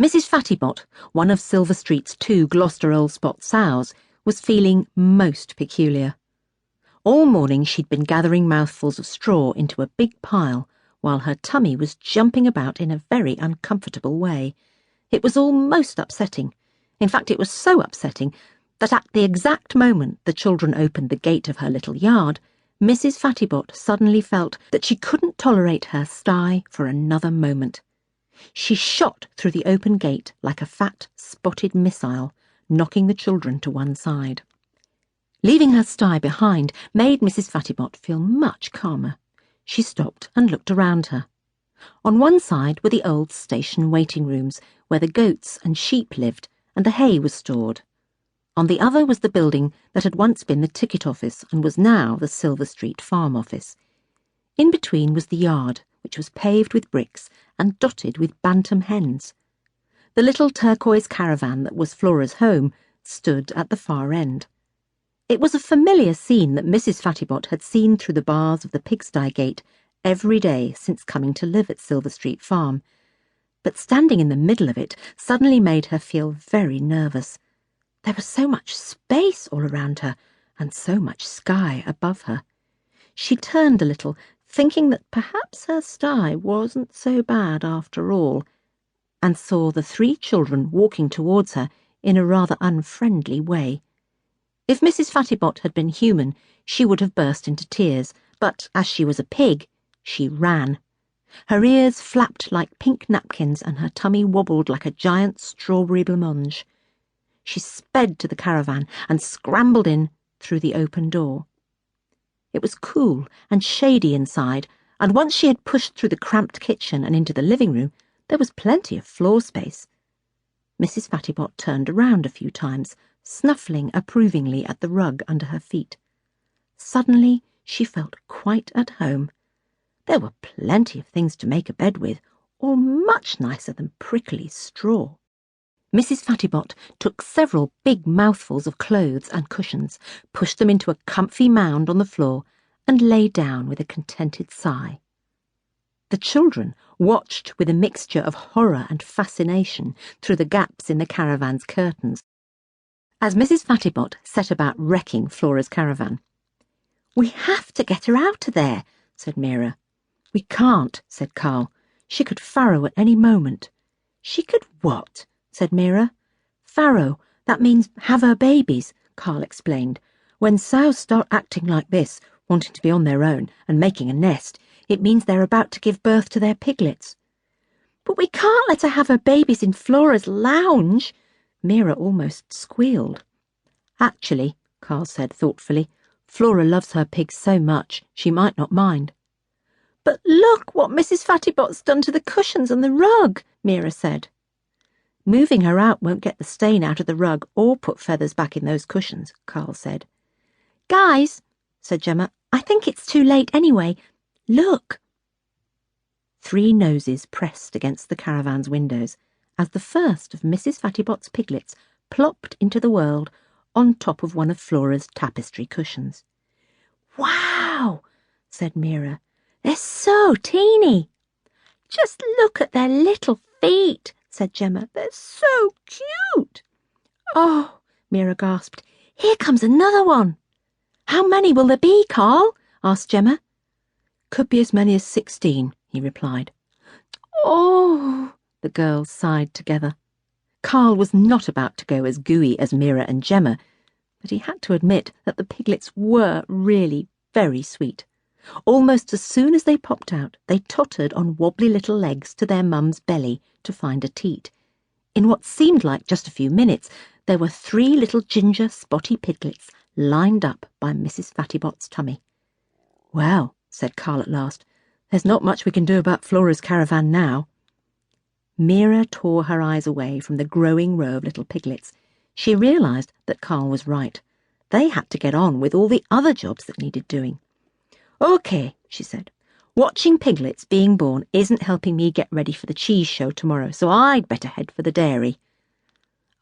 Mrs. Fattybot, one of Silver Street's 2 Gloucester Old Spot sows, was feeling most peculiar. All morning she'd been gathering mouthfuls of straw into a big pile, while her tummy was jumping about in a very uncomfortable way. It was all most upsetting. In fact, it was so upsetting that at the exact moment the children opened the gate of her little yard, Mrs. Fattybot suddenly felt that she couldn't tolerate her sty for another moment. She shot through the open gate like a fat, spotted missile, knocking the children to one side. Leaving her sty behind made Mrs. Fattybot feel much calmer. She stopped and looked around her. On one side were the old station waiting rooms, where the goats and sheep lived and the hay was stored. On the other was the building that had once been the ticket office and was now the Silver Street farm office. In between was the yard, which was paved with bricks and dotted with bantam hens. The little turquoise caravan that was Flora's home stood at the far end. It was a familiar scene that Mrs. Fattybot had seen through the bars of the pigsty gate every day since coming to live at Silver Street Farm, but standing in the middle of it suddenly made her feel very nervous. There was so much space all around her, and so much sky above her. She turned a little, thinking that perhaps her sty wasn't so bad after all, and saw the 3 children walking towards her in a rather unfriendly way. If Mrs. Fattybot had been human, she would have burst into tears, but as she was a pig, she ran. Her ears flapped like pink napkins and her tummy wobbled like a giant strawberry blancmange. She sped to the caravan and scrambled in through the open door. It was cool and shady inside, and once she had pushed through the cramped kitchen and into the living room, there was plenty of floor space. Mrs. Fattybot turned around a few times, snuffling approvingly at the rug under her feet. Suddenly she felt quite at home. There were plenty of things to make a bed with, all much nicer than prickly straw. Mrs. Fattybot took several big mouthfuls of clothes and cushions, pushed them into a comfy mound on the floor, and lay down with a contented sigh. The children watched with a mixture of horror and fascination through the gaps in the caravan's curtains, as Mrs. Fattybot set about wrecking Flora's caravan. "We have to get her out of there," said Mira. "We can't," said Carl. "She could farrow at any moment." "She could what?" said Mira. "Farrow, that means have her babies," Carl explained. "When sows start acting like this, wanting to be on their own and making a nest, it means they're about to give birth to their piglets." "But we can't let her have her babies in Flora's lounge." Mira almost squealed. "Actually," Carl said thoughtfully, "Flora loves her pigs so much she might not mind." "But look what Mrs. Fattybot's done to the cushions and the rug," Mira said. "Moving her out won't get the stain out of the rug or put feathers back in those cushions," Carl said. "Guys," said Gemma, "I think it's too late anyway. Look." 3 noses pressed against the caravan's windows as the first of Mrs. Fattybot's piglets plopped into the world on top of one of Flora's tapestry cushions. "Wow," said Mira. "They're so teeny." "Just look at their little feet," said Gemma. "They're so cute." "Oh," Mira gasped, "here comes another one." "How many will there be, Carl?" asked Gemma. "Could be as many as 16, he replied. "Oh," the girls sighed together. Carl was not about to go as gooey as Mira and Gemma, but he had to admit that the piglets were really very sweet. Almost as soon as they popped out, they tottered on wobbly little legs to their mum's belly to find a teat. In what seemed like just a few minutes, there were 3 little ginger spotty piglets lined up by Mrs. Fattybot's tummy. "Well," said Carl at last, "there's not much we can do about Flora's caravan now." Mira tore her eyes away from the growing row of little piglets. She realised that Carl was right. They had to get on with all the other jobs that needed doing. "OK," she said. "Watching piglets being born isn't helping me get ready for the cheese show tomorrow, so I'd better head for the dairy."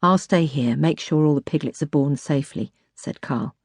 "I'll stay here, make sure all the piglets are born safely," said Carl.